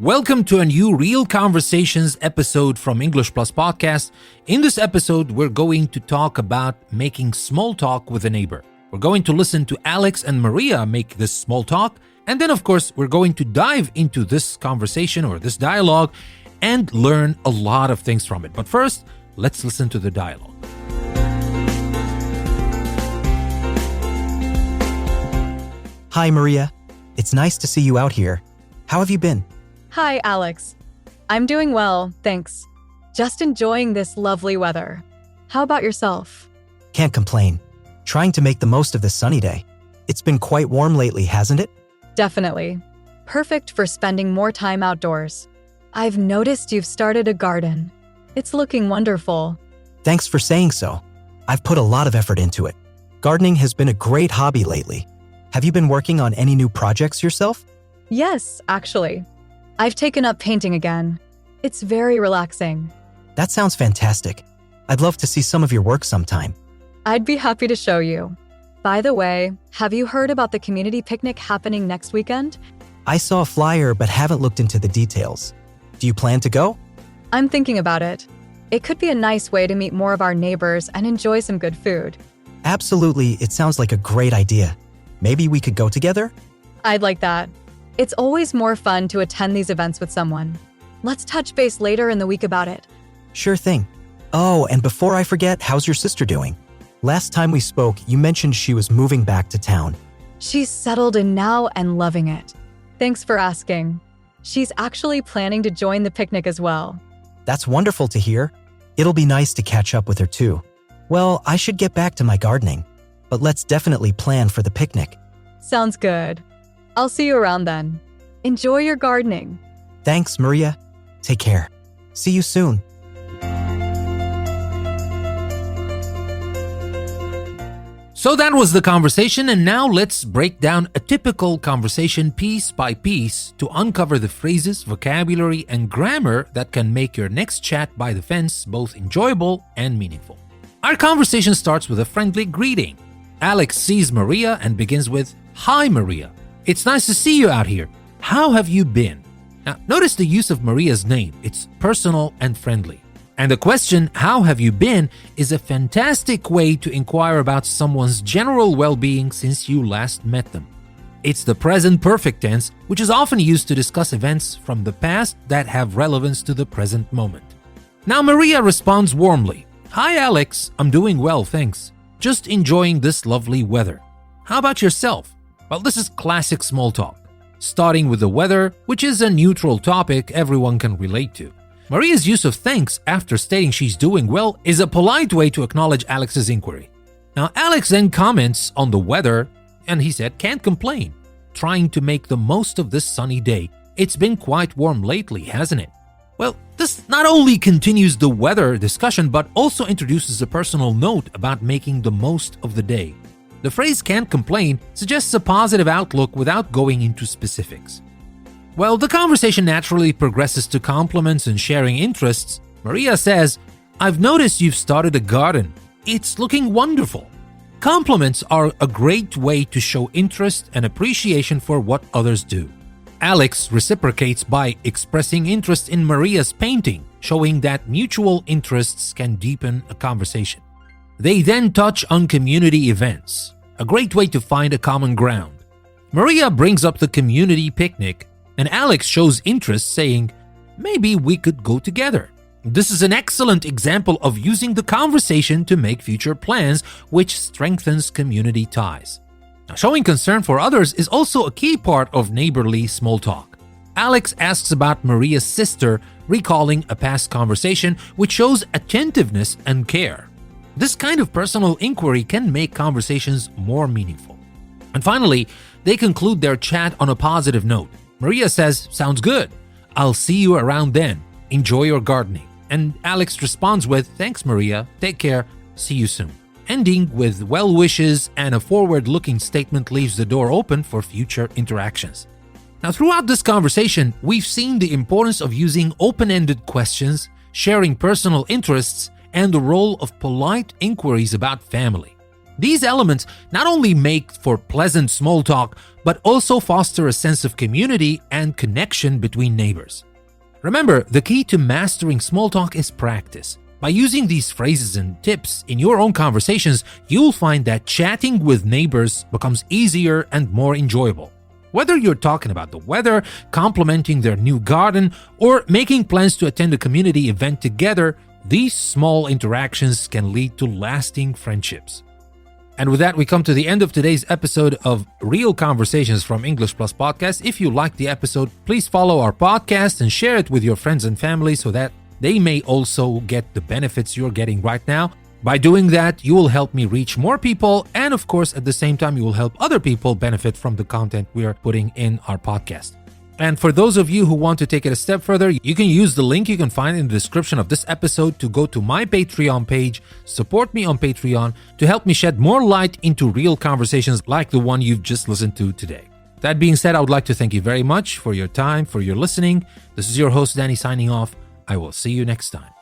Welcome to a new Real Conversations episode from English Plus Podcast. In this episode, we're going to talk about making small talk with a neighbor. We're going to listen to Alex and Maria make this small talk. And then, of course, we're going to dive into this conversation or this dialogue and learn a lot of things from it. But first, let's listen to the dialogue. Hi, Maria. It's nice to see you out here. How have you been? Hi, Alex. I'm doing well, thanks. Just enjoying this lovely weather. How about yourself? Can't complain. Trying to make the most of this sunny day. It's been quite warm lately, hasn't it? Definitely. Perfect for spending more time outdoors. I've noticed you've started a garden. It's looking wonderful. Thanks for saying so. I've put a lot of effort into it. Gardening has been a great hobby lately. Have you been working on any new projects yourself? Yes, actually. I've taken up painting again. It's very relaxing. That sounds fantastic. I'd love to see some of your work sometime. I'd be happy to show you. By the way, have you heard about the community picnic happening next weekend? I saw a flyer but haven't looked into the details. Do you plan to go? I'm thinking about it. It could be a nice way to meet more of our neighbors and enjoy some good food. Absolutely, it sounds like a great idea. Maybe we could go together? I'd like that. It's always more fun to attend these events with someone. Let's touch base later in the week about it. Sure thing. Oh, and before I forget, how's your sister doing? Last time we spoke, you mentioned she was moving back to town. She's settled in now and loving it. Thanks for asking. She's actually planning to join the picnic as well. That's wonderful to hear. It'll be nice to catch up with her too. Well, I should get back to my gardening, but let's definitely plan for the picnic. Sounds good. I'll see you around then. Enjoy your gardening. Thanks, Maria. Take care. See you soon. So that was the conversation, and now let's break down a typical conversation piece by piece to uncover the phrases, vocabulary, and grammar that can make your next chat by the fence both enjoyable and meaningful. Our conversation starts with a friendly greeting. Alex sees Maria and begins with, "Hi, Maria. It's nice to see you out here. How have you been?" Now, notice the use of Maria's name. It's personal and friendly. And the question, "How have you been?" is a fantastic way to inquire about someone's general well-being since you last met them. It's the present perfect tense, which is often used to discuss events from the past that have relevance to the present moment. Now, Maria responds warmly, "Hi, Alex. I'm doing well, thanks. Just enjoying this lovely weather. How about yourself?" Well, this is classic small talk, starting with the weather, which is a neutral topic everyone can relate to. Maria's use of thanks after stating she's doing well is a polite way to acknowledge Alex's inquiry. Now, Alex then comments on the weather, and he said, "Can't complain. Trying to make the most of this sunny day. It's been quite warm lately, hasn't it?" Well, this not only continues the weather discussion, but also introduces a personal note about making the most of the day. The phrase "can't complain" suggests a positive outlook without going into specifics. Well, the conversation naturally progresses to compliments and sharing interests. Maria says, "I've noticed you've started a garden. It's looking wonderful." Compliments are a great way to show interest and appreciation for what others do. Alex reciprocates by expressing interest in Maria's painting, showing that mutual interests can deepen a conversation. They then touch on community events, a great way to find a common ground. Maria brings up the community picnic, and Alex shows interest, saying, "Maybe we could go together." This is an excellent example of using the conversation to make future plans, which strengthens community ties. Now, showing concern for others is also a key part of neighborly small talk. Alex asks about Maria's sister, recalling a past conversation, which shows attentiveness and care. This kind of personal inquiry can make conversations more meaningful. And finally, they conclude their chat on a positive note. Maria says, "Sounds good. I'll see you around then. Enjoy your gardening." And Alex responds with, "Thanks, Maria. Take care. See you soon." Ending with well wishes and a forward-looking statement leaves the door open for future interactions. Now, throughout this conversation, we've seen the importance of using open-ended questions, sharing personal interests, and the role of polite inquiries about family. These elements not only make for pleasant small talk, but also foster a sense of community and connection between neighbors. Remember, the key to mastering small talk is practice. By using these phrases and tips in your own conversations, you'll find that chatting with neighbors becomes easier and more enjoyable. Whether you're talking about the weather, complimenting their new garden, or making plans to attend a community event together, these small interactions can lead to lasting friendships. And with that, we come to the end of today's episode of Real Conversations from English Plus Podcast. If you liked the episode, please follow our podcast and share it with your friends and family so that they may also get the benefits you're getting right now. By doing that, you will help me reach more people, and of course, at the same time, you will help other people benefit from the content we are putting in our podcast. And for those of you who want to take it a step further, you can use the link you can find in the description of this episode to go to my Patreon page, support me on Patreon to help me shed more light into real conversations like the one you've just listened to today. That being said, I would like to thank you very much for your time, for your listening. This is your host, Danny, signing off. I will see you next time.